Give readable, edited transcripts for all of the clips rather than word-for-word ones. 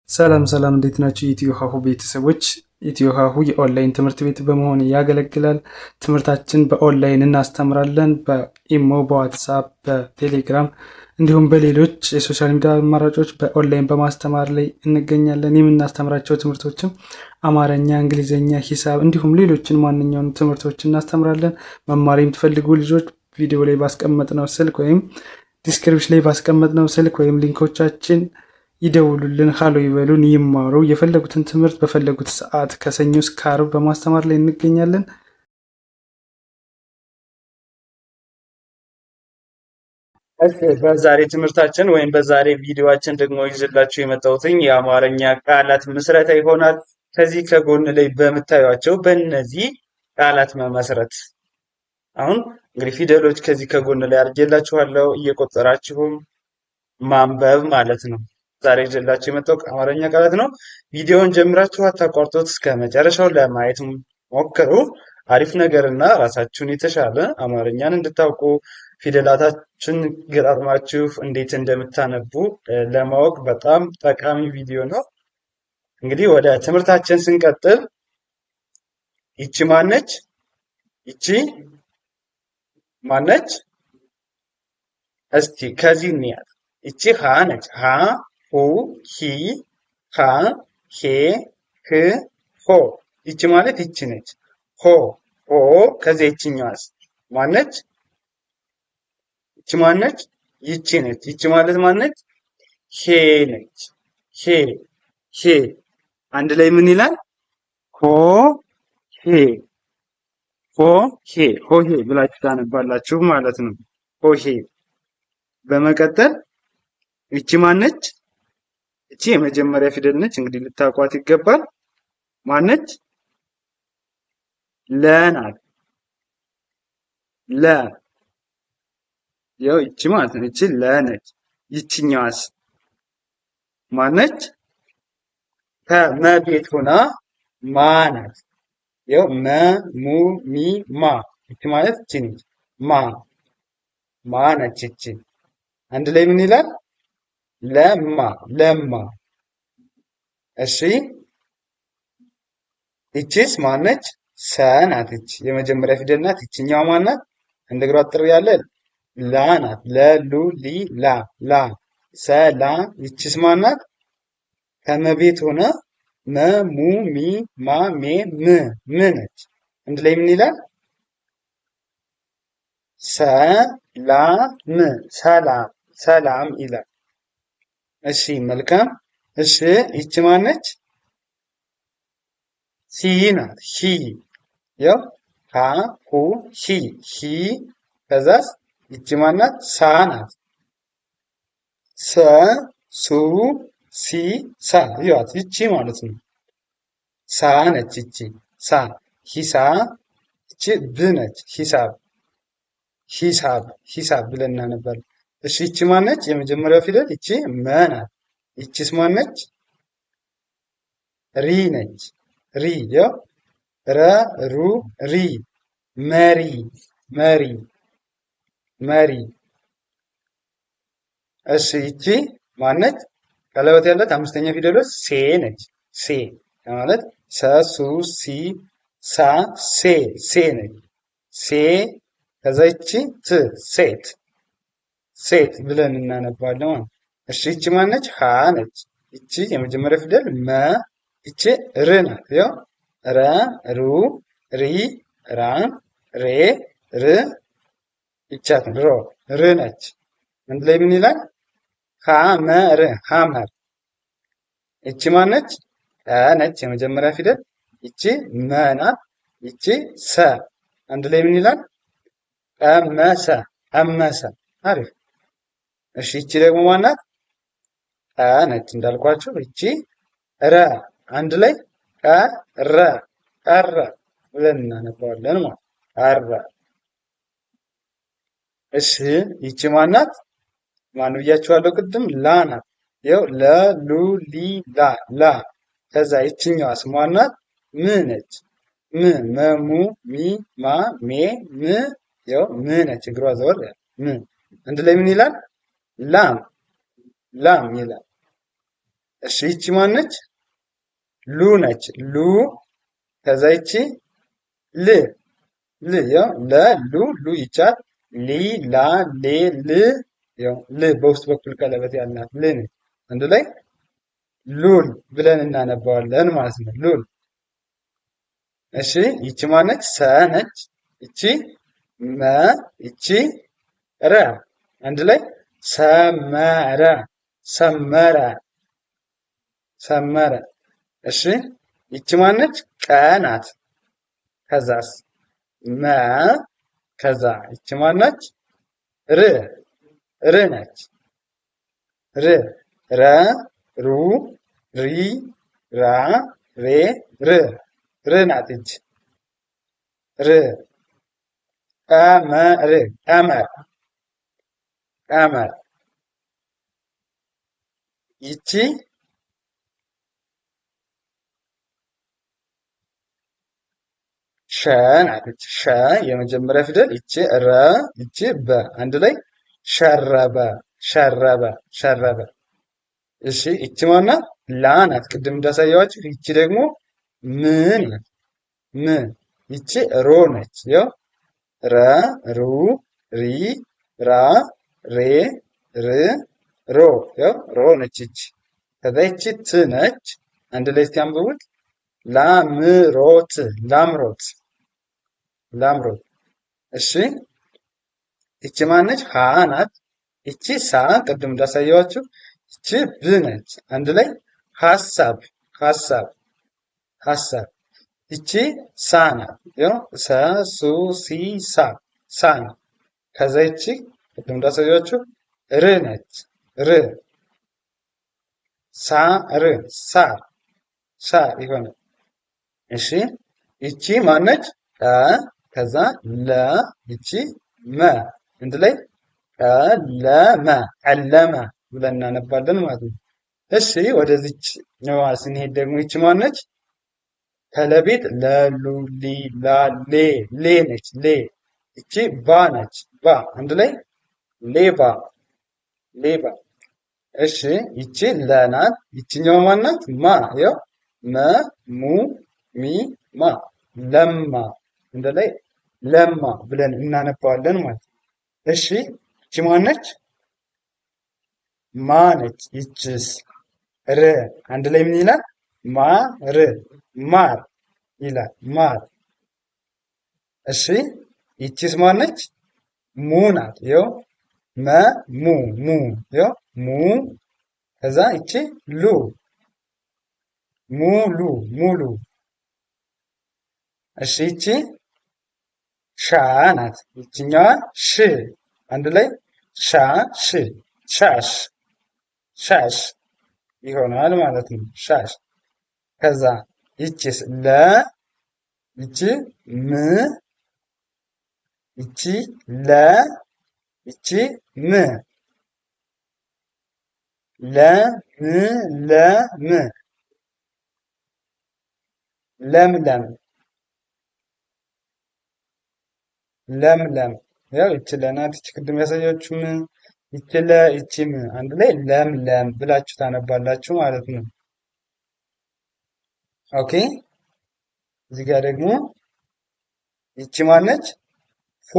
ሰላም ሰላም፣ እንዴት ናቸው የኢትዮ ሀሁ ቤተሰቦች? ኢትዮ ሀሁ የኦንላይን ትምህርት ቤት በመሆን ያገለግላል። ትምህርታችን በኦንላይን እናስተምራለን። በኢሞ፣ በዋትሳፕ፣ በቴሌግራም እንዲሁም በሌሎች የሶሻል ሚዲያ አማራጮች በኦንላይን በማስተማር ላይ እንገኛለን። የምናስተምራቸው ትምህርቶችም አማርኛ፣ እንግሊዝኛ፣ ሂሳብ እንዲሁም ሌሎችን ማንኛውም ትምህርቶች እናስተምራለን። መማር የምትፈልጉ ልጆች ቪዲዮ ላይ ባስቀመጥነው ስልክ ወይም ዲስክሪፕሽን ላይ ባስቀመጥነው ስልክ ወይም ሊንኮቻችን ይደውሉልን፣ ሀሎ ይበሉን፣ ይማሩ። የፈለጉትን ትምህርት በፈለጉት ሰዓት ከሰኞ እስከ ዓርብ በማስተማር ላይ እንገኛለን። በዛሬ ትምህርታችን ወይም በዛሬ ቪዲዮአችን ደግሞ ይዤላችሁ የመጣሁትኝ የአማርኛ ቃላት ምስረታ ይሆናል። ከዚህ ከጎን ላይ በምታዩቸው በእነዚህ ቃላት መመስረት አሁን እንግዲህ ፊደሎች ከዚህ ከጎን ላይ አድርጌላችኋለሁ። እየቆጠራችሁም ማንበብ ማለት ነው። ዛሬ ይዤላችሁ የመጣው አማርኛ ቃላት ነው። ቪዲዮውን ጀምራችሁ አታቋርጡት፣ እስከ መጨረሻው ለማየት ሞክሩ። አሪፍ ነገርና ራሳችሁን የተሻለ አማርኛን እንድታውቁ ፊደላታችን ገጣጥማችሁ እንዴት እንደምታነቡ ለማወቅ በጣም ጠቃሚ ቪዲዮ ነው። እንግዲህ ወደ ትምህርታችን ስንቀጥል ይቺ ማነች? ይቺ ማነች? እስቲ ከዚህ እንያት። ይቺ ሀ ነች። ሀ ሁ ሂ ሃ ሄ ህ ሆ። ይቺ ማለት ይቺ ነች። ሆ ሆ። ከዚያ ይችኛዋስ ማነች? ይቺ ማነች? ይቺ ነች። ይቺ ማለት ማነች? ሄ ነች። ሄ ሄ። አንድ ላይ ምን ይላል? ሆ ሄ ሆ ሄ። ሆ ሄ ብላችሁ ታነባላችሁ ማለት ነው። ሆ ሄ። በመቀጠል ይቺ ማነች? እቺ የመጀመሪያ ፊደል ነች። እንግዲህ ልታውቋት ይገባል። ማነች? ለ ናት። ለ። ያው እቺ ማለት ነው። እቺ ለ ነች። ይችኛዋስ ማነች? ከመቤት ሆና ማ ናት። ያው መ ሙ ሚ ማ። እቺ ማለት እቺ ነች። ማ ማ ነች። እቺ አንድ ላይ ምን ይላል? ለማ ለማ። እሺ ይቺስ ማነች? ሰ ናት። ይቺ የመጀመሪያ ፊደል ናት። ይችኛዋ ማናት? አንድ እግሯ አጥር ያለ ላ ናት። ለሉ ሊ ላ ላ ሰላ። ይቺስ ማናት? ከመቤት ሆነ መ ሙ ሚ ማ ሜ ም ም ነች። አንድ ላይ ምን ይላል? ሰላም ሰላም ሰላም ይላል። እሺ መልካም። እሺ ይቺ ማነች? ሂ ናት። ሂ። ያው ሀ ሁ ሂ ሂ። ከዛስ ይቺ ማናት? ሳ ናት። ሰ ሱ ሲ ሳ። ይዋት ይቺ ማለት ነው። ሳ ነች። ይቺ ሳ። ሂሳ። ይቺ ብ ነች። ሂሳብ ሂሳብ ሂሳብ ብለን እናነባለን። እሺ ይቺ ማነች? የመጀመሪያው ፊደል ይቺ መ ናት። ይቺስ ማነች? ሪ ነች። ሪ። ያው ረ ሩ ሪ መሪ መሪ መሪ። እሺ ይቺ ማነች? ቀለበት ያላት አምስተኛ ፊደሎች ሴ ነች። ሴ ማለት ሰ ሱ ሲ ሳ ሴ ሴ ነች። ሴ። ከዛ ይቺ ት ሴት ሴት ብለን እናነባለን። እሺ ይቺ ማነች? ሀ ነች። ይቺ የመጀመሪያ ፊደል መ። ይቺ ር ናት። ያው ረ ሩ ሪ ራ ሬ ር። ይቻት ሮ ር ነች። አንድ ላይ ምን ይላል? ሐመር ሐመር። ይቺ ማነች? ቀ ነች። የመጀመሪያ ፊደል ይቺ መ ናት። ይቺ ሰ። አንድ ላይ ምን ይላል? ቀመሰ ቀመሰ። አሪፍ። እሺ ይቺ ደግሞ ማናት? ቀ ነች እንዳልኳችሁ። ይቺ ረ። አንድ ላይ ቀረ ቀረ ብለን እናነባዋለን ማለት ቀረ። እሺ ይቺ ማናት? ማን ብያችኋለሁ ቅድም? ላ ናት። ይኸው ለ ሉ ሊ ላ ላ። ከዛ ይችኛዋስ ማናት? ም ነች። ም መሙ ሚ ማ ሜ ም። ይኸው ም ነች። እግሯ ዘወር ም። አንድ ላይ ምን ይላል? ላም ላም ይላል። እሺ ይቺ ማነች? ሉ ነች። ሉ ከዛ ይቺ ል ል ያው ለ ሉ ሉ ይቻል ሊ ላ ሌ ል ያው ል በውስጥ በኩል ቀለበት ያላት ል ነች። አንድ ላይ ሉል ብለን እናነባዋለን ማለት ነው። ሉል። እሺ ይቺ ማነች? ሰ ነች። ይቺ መ ይቺ ረ አንድ ላይ ሰመረ ሰመረ ሰመረ። እሺ ይቺ ማነች? ቀ ናት። ከዛስ መ ከዛ ይቺ ማነች? ር ር ነች። ር ረ ሩ ሪ ራ ሬ ር ር ናት። ይቺ ር ቀመር ቀመር ቀመር። ይቺ ሸ ናት። ሸ የመጀመሪያ ፊደል ይቺ ረ ይቺ በ አንድ ላይ ሸረበ ሸረበ ሸረበ። እሺ ይቺ ማናት? ላ ናት። ቅድም እንዳሳየዋችሁ ይቺ ደግሞ ም ናት። ም ይቺ ሮ ነች። ያው ረ ሩ ሪ ራ ሬ ር ሮ ያው ሮ ነች ይቺ። ከዛ ይቺ ት ነች። አንድ ላይ እስቲ አንብቡት። ላምሮት ላምሮት ላምሮት። እሺ ይቺ ማነች? ሀ ናት። ይቺ ሳ ቅድም እንዳሳየዋችሁ ይቺ ብ ነች። አንድ ላይ ሀሳብ ሀሳብ ሀሳብ። ይቺ ሳ ናት። ያው ሰ ሱ ሲ ሳ ሳ ናት። ከዛ ይቺ ቅድም እንዳሳየዋችሁ ር ነች። ር ሳ ር ሳር ሳር ይሆናል። እሺ ይቺ ማነች? ቀ ከዛ ለ ይቺ መ አንድ ላይ ቀለመ ቀለመ ብለን እናነባለን ማለት ነው። እሺ ወደዚች ስንሄድ ደግሞ ይቺ ማነች? ከለቤት ለሉ ሊ ላ ሌ ሌ ነች። ሌ ይቺ ባ ነች። ባ አንድ ላይ ሌባ ሌባ። እሺ ይቺ ለናት። ይቺኛው ማናት? ማ ያው መ ሙ ሚ ማ ለማ እንደ ላይ ለማ ብለን እናነባዋለን ማለት ነው። እሺ ይቺ ማነች? ማ ነች። ይችስ ር አንድ ላይ ምን ይላል? ማር ማር ይላል ማር። እሺ ይቺስ ማነች? ሙ ናት። ይኸው መ ሙ ሙ ይኸው ሙ ከዛ ይቺ ሉ ሙሉ ሙሉ። እሺ ይቺ ሻ ናት። ይችኛዋ ሽ አንድ ላይ ሻ ሽ ሻሽ ሻሽ ይሆናል ማለት ነው። ሻሽ። ከዛ ይቺስ ለ ይቺ ም ይቺ ለ ይቺ ም ለም ለምለም ለምለም። ያው ይቺ ለናት። ይቺ ቅድም ያሳያችሁ ም ይቺ ለ ይቺ ም አንድ ላይ ለምለም ብላችሁ ታነባላችሁ ማለት ነው። ኦኬ እዚህ ጋር ደግሞ ይቺ ማነች? ፉ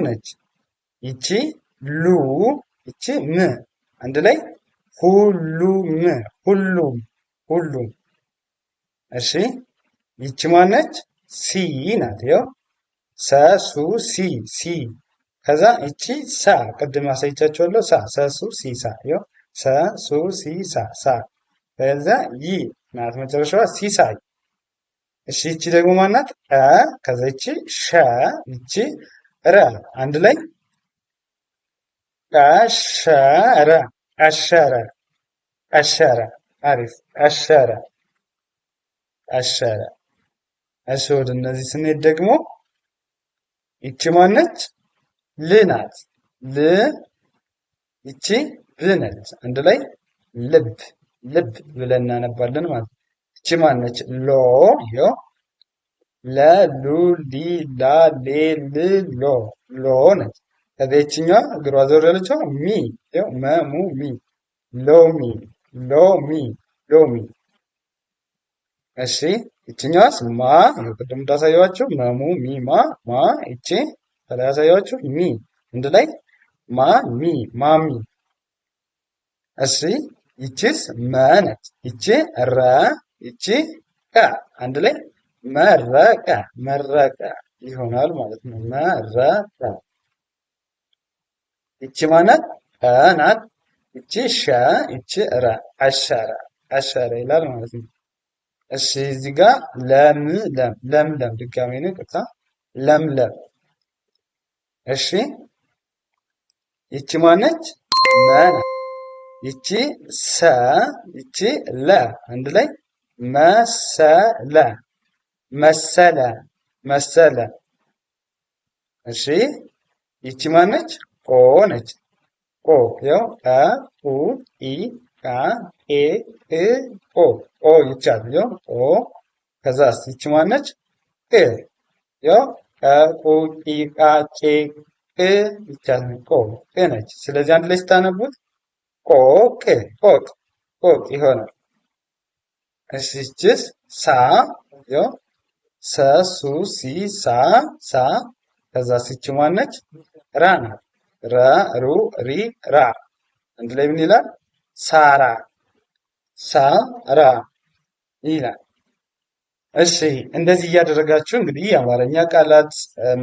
ነች። ይቺ ሉ ይቺ ም አንድ ላይ ሁሉም ሁሉም ሁሉም። እሺ ይቺ ማነች? ሲ ናት። ያው ሰ ሱ ሲ ሲ ከዛ ይቺ ሳ ቅድም አሳይቻችኋለሁ። ሳ ሰ ሱ ሲ ሳ ያው ሰ ሱ ሲ ሳ ሳ ከዛ ይ ናት መጨረሻዋ ሲሳይ። እሺ ይቺ ደግሞ ማናት? አ ከዛ ይቺ ሸ ይቺ ረ አንድ ላይ አሸረ አሸረ አሸረ። አሪፍ አሸረ አሸረ። እሺ ወደ እነዚህ ስንሄድ ደግሞ ይቺ ማነች? ል ናት። ል ይቺ ብ ነች። አንድ ላይ ልብ ልብ ብለን እናነባለን ማለት ነው። ይቺ ማነች? ሎ ይኸው ለ ሉ ሊ ላ ሌ ል ሎ ሎ ነች። ከዚያ ይችኛዋ እግሯ ዞር ያለችው ሚ ይኸው መ ሙ ሚ ሎሚ ሎሚ ሎሚ። እሺ ይችኛዋስ ማ ነው። ቅድም እንዳሳየዋችሁ መሙ ሚማ ማ ይቺ ከላይ ያሳየዋችሁ ሚ አንድ ላይ ማ ሚ ማሚ። እሺ ይቺስ መ ነች። ይቺ ረ ይቺ ቀ አንድ ላይ መረቀ መረቀ ይሆናል ማለት ነው። መረቀ። ይቺ ማናት? አ ናት። ይቺ ሸ ይቺ ረ አሸረ አሸረ ይላል ማለት ነው። እሺ እዚህ ጋር ለምለም ድጋሜ ነው ቅርታ ለምለም። እሺ ይቺ ማነች? መ ናት። ይቺ ሰ ይቺ ለ አንድ ላይ መሰለ መሰለ መሰለ። እሺ ይቺ ማነች? ቆ ነች። ቆ ያው አ ኡ ኢ ቃ ኤ እ ኦ ኦ ይቻል ያው ኦ። ከዛስ ይቺ ማነች? ቅ ያው አ ኡ ኢ ቃ ቄ ቅ ይቻል ቆ ቅ ነች። ስለዚህ አንድ ላይ ስታነቡት ቆቅ ቆቅ ቆቅ ይሆናል። እሺ ይቺስ ሳ ያው ሰ ሱ ሲ ሳ ሳ። ከዛስ ይቺ ማነች? ራ ናት። ረ ሩ ሪ ራ አንድ ላይ ምን ይላል? ሳራ ሳራ ይላል። እሺ እንደዚህ እያደረጋችሁ እንግዲህ የአማርኛ ቃላት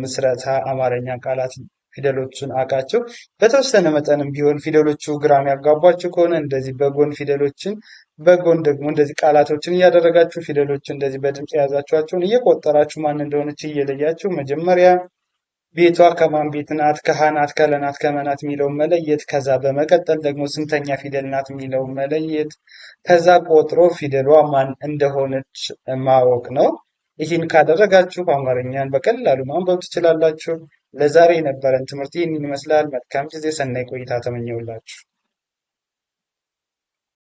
ምስረታ አማርኛ ቃላት ፊደሎቹን አውቃቸው። በተወሰነ መጠንም ቢሆን ፊደሎቹ ግራም ያጋቧችሁ ከሆነ እንደዚህ በጎን ፊደሎችን በጎን ደግሞ እንደዚህ ቃላቶችን እያደረጋችሁ ፊደሎች እንደዚህ በድምፅ የያዛችኋቸውን እየቆጠራችሁ ማን እንደሆነች እየለያችሁ መጀመሪያ ቤቷ ከማን ቤት ናት፣ ከሀ ናት፣ ከለ ናት፣ ከመ ናት የሚለውን መለየት። ከዛ በመቀጠል ደግሞ ስንተኛ ፊደል ናት የሚለውን መለየት። ከዛ ቆጥሮ ፊደሏ ማን እንደሆነች ማወቅ ነው። ይህን ካደረጋችሁ አማርኛን በቀላሉ ማንበብ ትችላላችሁ። ለዛሬ የነበረን ትምህርት ይህን ይመስላል። መልካም ጊዜ፣ ሰናይ ቆይታ ተመኘውላችሁ።